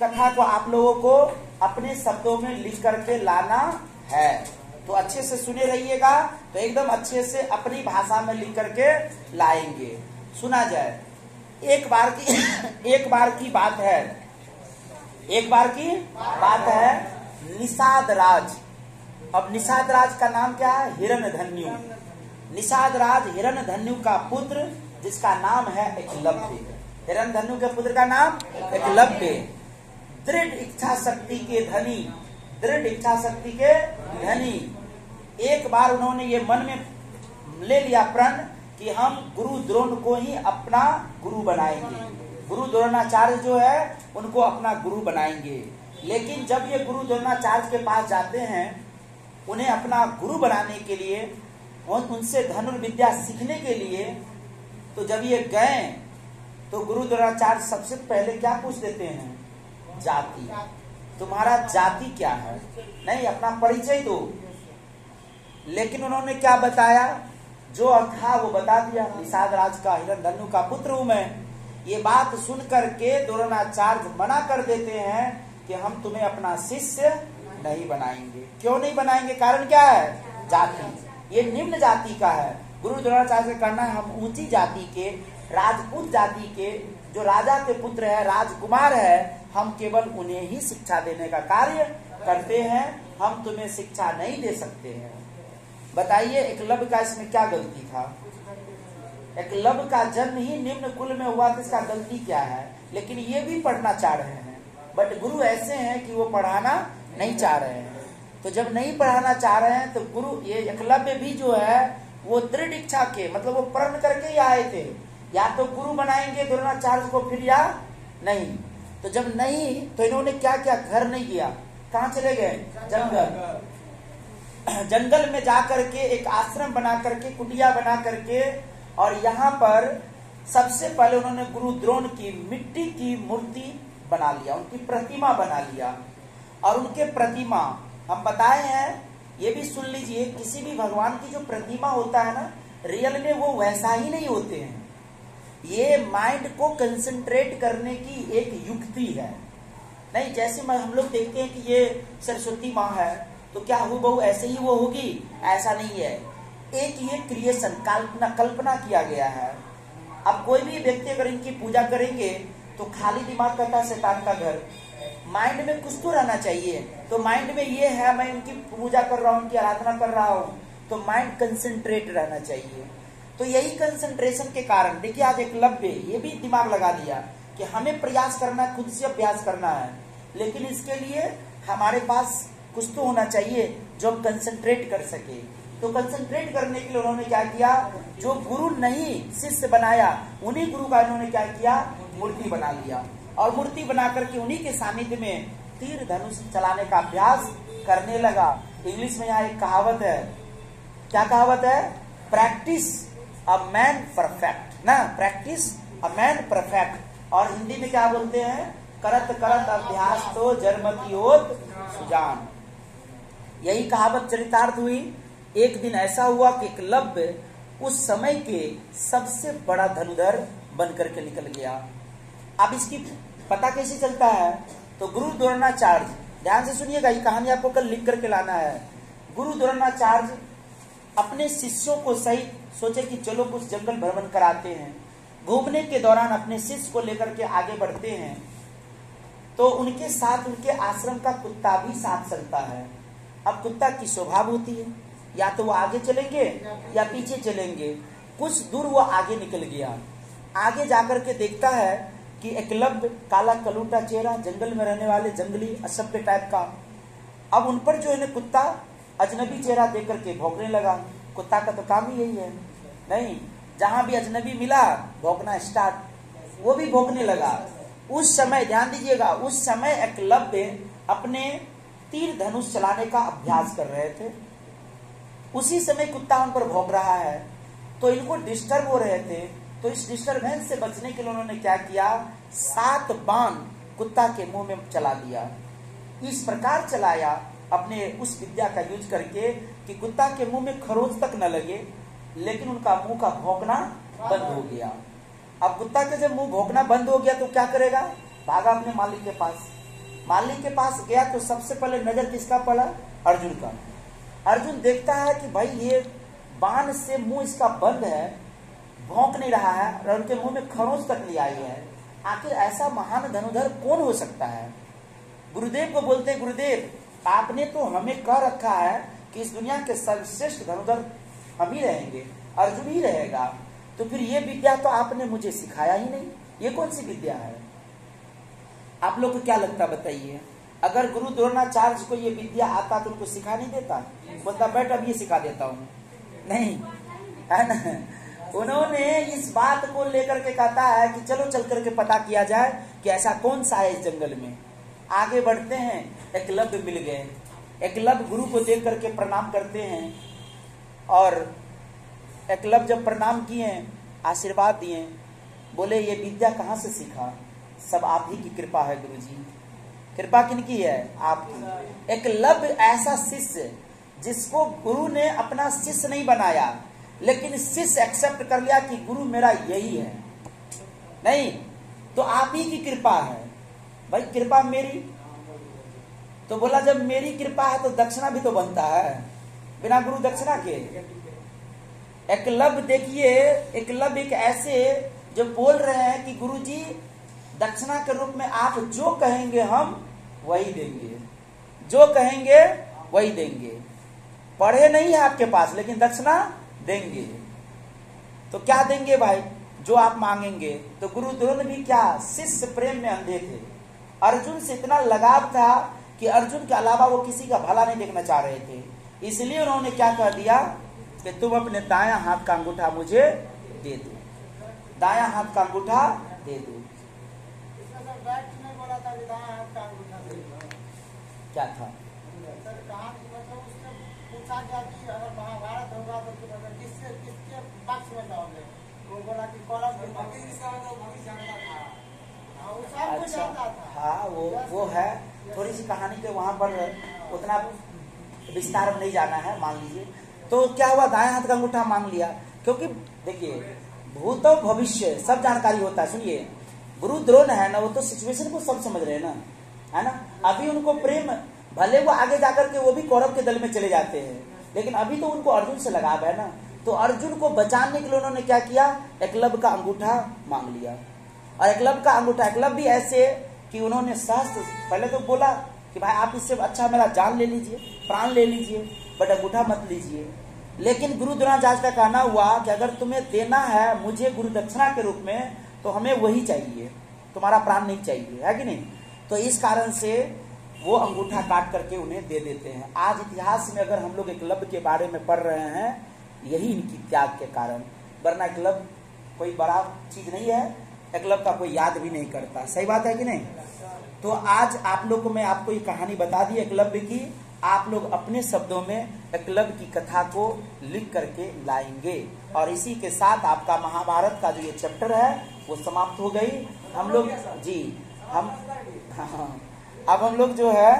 कथा को आप लोगों को अपने शब्दों में लिख करके लाना है। तो अच्छे से सुने रहिएगा, तो एकदम अच्छे से अपनी भाषा में लिख करके लाएंगे। सुना जाए। एक बार की बात है निषाद राज। अब निषाद राज का नाम क्या है? हिरण्यधन्यु। निषाद राज हिरण्यधन्यु का पुत्र, जिसका नाम है एकलव्य। हिरण्यधन्यु के पुत्र का नाम एकलव्य। दृढ़ इच्छा शक्ति के धनी। एक बार उन्होंने ये मन में ले लिया प्रण कि हम गुरु द्रोण को ही अपना गुरु बनाएंगे। गुरु द्रोणाचार्य जो है उनको अपना गुरु बनाएंगे। लेकिन जब ये गुरु द्रोणाचार्य के पास जाते हैं उन्हें अपना गुरु बनाने के लिए, उनसे धनुर्विद्या सीखने के लिए, तो जब ये गए तो गुरु द्रोणाचार्य सबसे पहले क्या पूछ देते हैं? जाति। तुम्हारा जाति क्या है? नहीं, अपना परिचय दो। लेकिन उन्होंने क्या बताया? जो था वो बता दिया। निषाद राज का हिरण्यधन्यु का पुत्र हूं मैं। ये बात सुन करके द्रोणाचार्य मना कर देते हैं कि हम तुम्हें अपना शिष्य नहीं बनाएंगे। क्यों नहीं बनाएंगे? कारण क्या है? जाति। ये निम्न जाति का है। गुरु द्रोणाचार्य से कहना है हम ऊंची जाति के, राजपूत जाति के, जो राजा के पुत्र है, राजकुमार है, हम केवल उन्हें ही शिक्षा देने का कार्य करते हैं, हम तुम्हें शिक्षा नहीं दे सकते हैं। बताइए एकलव्य का इसमें क्या गलती था? एकलव्य का जन्म ही निम्न कुल में हुआ, तो इसका गलती क्या है? लेकिन ये भी पढ़ना चाह रहे हैं, बट गुरु ऐसे हैं कि वो पढ़ाना नहीं चाह रहे हैं। तो जब नहीं पढ़ाना चाह रहे हैं तो गुरु, ये एकलव्य भी जो है वो दृढ़ इच्छा के, मतलब वो प्रण करके ही आए थे, या तो गुरु बनाएंगे द्रोणाचार्य को फिर, या नहीं। तो जब नहीं, तो इन्होंने क्या किया? घर नहीं किया। कहाँ चले गए? जंगल में जाकर के एक आश्रम बना करके, कुटिया बना करके, और यहाँ पर सबसे पहले उन्होंने गुरु द्रोण की मिट्टी की मूर्ति बना लिया, उनकी प्रतिमा बना लिया। और उनके प्रतिमा हम बताए हैं, ये भी सुन लीजिए, किसी भी भगवान की जो प्रतिमा होता है ना, रियल में वो वैसा ही नहीं होते हैं। ये माइंड को कंसंट्रेट करने की एक युक्ति है। नहीं, जैसे हम लोग देखते हैं कि ये सरस्वती माँ है तो क्या हूबहू ऐसे ही वो होगी? ऐसा नहीं है। एक ये क्रिएशन, कल्पना किया गया है। अब कोई भी व्यक्ति अगर इनकी पूजा करेंगे तो खाली दिमाग करता है शैतान का घर। माइंड में कुछ तो रहना चाहिए। तो माइंड में ये है, मैं इनकी पूजा कर रहा हूँ, इनकी आराधना कर रहा हूँ, तो माइंड कंसंट्रेट रहना चाहिए। तो यही कंसंट्रेशन के कारण देखिए आज एकलव्य ये भी दिमाग लगा दिया कि हमें प्रयास करना है, खुद से अभ्यास करना है, लेकिन इसके लिए हमारे पास कुछ तो होना चाहिए जो हम कंसंट्रेट कर सके। तो कंसंट्रेट करने के लिए उन्होंने क्या किया? जो गुरु नहीं शिष्य बनाया, उन्हीं गुरु का इन्होंने क्या किया? मूर्ति बना लिया। और मूर्ति बना करके उन्हीं के सानिध्य में तीर धनुष चलाने का अभ्यास करने लगा। इंग्लिश में यहाँ एक कहावत है। क्या कहावत है? प्रैक्टिस अ मैन परफेक्ट ना, प्रैक्टिस अ मैन परफेक्ट। और हिंदी में क्या बोलते हैं? करत करत अभ्यास तो जन्मति होत सुजान। यही कहावत चरितार्थ हुई। एक दिन ऐसा हुआ कि एकलव्य उस समय के सबसे बड़ा धनुधर बन करके निकल गया। अब इसकी पता कैसे चलता है? तो गुरु द्रोणाचार्य, ध्यान से सुनिएगा, ये कहानी आपको कल लिख करके लाना है। गुरु द्रोणाचार्य अपने शिष्यों को सहित सोचे कि चलो कुछ जंगल भ्रमण कराते हैं। घूमने के दौरान अपने शिष्य को लेकर के आगे बढ़ते हैं, तो उनके साथ उनके आश्रम का कुत्ता भी साथ चलता है। अब कुत्ता की स्वभाव होती है, या तो वो आगे चलेंगे या पीछे चलेंगे। कुछ दूर वो आगे निकल गया। आगे जाकर के देखता है कि एकलव्य, काला कलूटा चेहरा, जंगल में रहने वाले जंगली असभ्य टाइप का। अब उन पर जो है कुत्ता अजनबी चेहरा देख करके भौंकने लगा। कुत्ता का तो काम ही यही है, नहीं, जहां भी अजनबी मिला भौंकना स्टार्ट, वो भी भौंकने लगा। उस समय ध्यान दीजिएगा, उस समय एकलव्य अपने तीर धनुष चलाने का अभ्यास कर रहे थे। उसी समय कुत्ता उन पर भौंक रहा है, तो इनको डिस्टर्ब हो रहे थे। तो इस डिस्टर्बेंस से बचने के लिए उन्होंने क्या किया? 7 बाण कुत्ता के मुंह में चला दिया। इस प्रकार चलाया अपने उस विद्या का यूज करके कि कुत्ता के मुंह में खरोच तक न लगे, लेकिन उनका मुंह का भौंकना बंद हो गया। अब कुत्ता के जब मुंह भौंकना बंद हो गया तो क्या करेगा? भागा अपने मालिक के पास। माली के पास गया तो सबसे पहले नजर किसका पड़ा? अर्जुन का। अर्जुन देखता है कि भाई ये बाण से मुंह इसका बंद है, भौंक नहीं रहा है और उनके मुंह में खरोंच तक नहीं आई है। आखिर ऐसा महान धनुधर कौन हो सकता है? गुरुदेव को बोलते, गुरुदेव आपने तो हमें कह रखा है कि इस दुनिया के सर्वश्रेष्ठ धनुधर हम ही रहेंगे, अर्जुन ही रहेगा, तो फिर ये विद्या तो आपने मुझे सिखाया ही नहीं, ये कौन सी विद्या है? आप लोग को क्या लगता बताइए? अगर गुरु द्रोणाचार्य को ये विद्या आता तो उनको सिखा नहीं देता? बोलता बैठ अब ये सिखा देता हूँ, नहीं है ना। उन्होंने इस बात को लेकर के कहता है कि चलो चल करके पता किया जाए कि ऐसा कौन सा है इस जंगल में। आगे बढ़ते हैं, एकलव्य मिल गए। एकलव्य गुरु को देख करके प्रणाम करते हैं और एकलव्य जब प्रणाम किए, आशीर्वाद दिए, बोले ये विद्या कहाँ से सीखा? सब आप ही की कृपा है गुरुजी। कृपा किनकी है? आपकी। एकलव्य ऐसा शिष्य जिसको गुरु ने अपना शिष्य नहीं बनाया, लेकिन शिष्य एक्सेप्ट कर लिया कि गुरु मेरा यही है, नहीं तो आप ही की कृपा है। भाई कृपा मेरी, तो बोला जब मेरी कृपा है तो दक्षिणा भी तो बनता है, बिना गुरु दक्षिणा के। एकलव्य देखिए, एकलव्य एक ऐसे जो बोल रहे हैं कि गुरुजी दक्षिणा के रूप में आप जो कहेंगे हम वही देंगे, जो कहेंगे वही देंगे। पढ़े नहीं है आपके पास लेकिन दक्षिणा देंगे। तो क्या देंगे भाई? जो आप मांगेंगे। तो गुरु द्रोण भी क्या शिष्य प्रेम में अंधे थे। अर्जुन से इतना लगाव था कि अर्जुन के अलावा वो किसी का भला नहीं देखना चाह रहे थे। इसलिए उन्होंने क्या कह दिया कि तुम अपने दायां हाथ का अंगूठा मुझे दे दो, दायां हाथ का अंगूठा दे दो। क्या था? अगर महाभारत होगा तो किसके पक्ष में जाओगे? वो बोला कि कौरव के पक्ष। अच्छा हाँ, वो है थोड़ी सी कहानी के वहां पर उतना विस्तार में नहीं जाना है, मान लीजिए। तो क्या हुआ, दाएं हाथ का अंगूठा मांग लिया, क्योंकि देखिए भूत और भविष्य सब जानकारी होता है। सुनिए, गुरु द्रोण है ना, वो तो सिचुएशन को सब समझ रहे हैं ना, है ना। अभी उनको प्रेम, भले वो आगे जाकर के वो भी कौरव के दल में चले जाते हैं, लेकिन अभी तो उनको अर्जुन से लगाव है ना। तो अर्जुन को बचाने के लिए उन्होंने क्या किया, एकलव्य का अंगूठा मांग लिया। और एकलव्य का अंगूठा, एकलव्य भी ऐसे कि उन्होंने सहस्त्र पहले तो बोला कि भाई आप इससे अच्छा मेरा जान ले लीजिए, प्राण ले लीजिए, बट अंगूठा मत लीजिए। लेकिन गुरु द्रोणाचार्य का कहना हुआ कि अगर तुम्हें देना है मुझे गुरु दक्षिणा के रूप में तो हमें वही चाहिए, तुम्हारा प्राण नहीं चाहिए, है कि नहीं। तो इस कारण से वो अंगूठा काट करके उन्हें दे देते हैं। आज इतिहास में अगर हम लोग एकलव्य के बारे में पढ़ रहे हैं, यही इनकी त्याग के कारण, वरना एकलव्य कोई बड़ा चीज नहीं है, एकलव्य का कोई याद भी नहीं करता। सही बात है कि नहीं। तो आज आप लोग को मैं आपको ये कहानी बता दी एकलव्य की, आप लोग अपने शब्दों में एकलव्य की कथा को लिख करके लाएंगे। और इसी के साथ आपका महाभारत का जो ये चैप्टर है वो समाप्त हो गई। हम लोग जी हम अब हम लोग जो है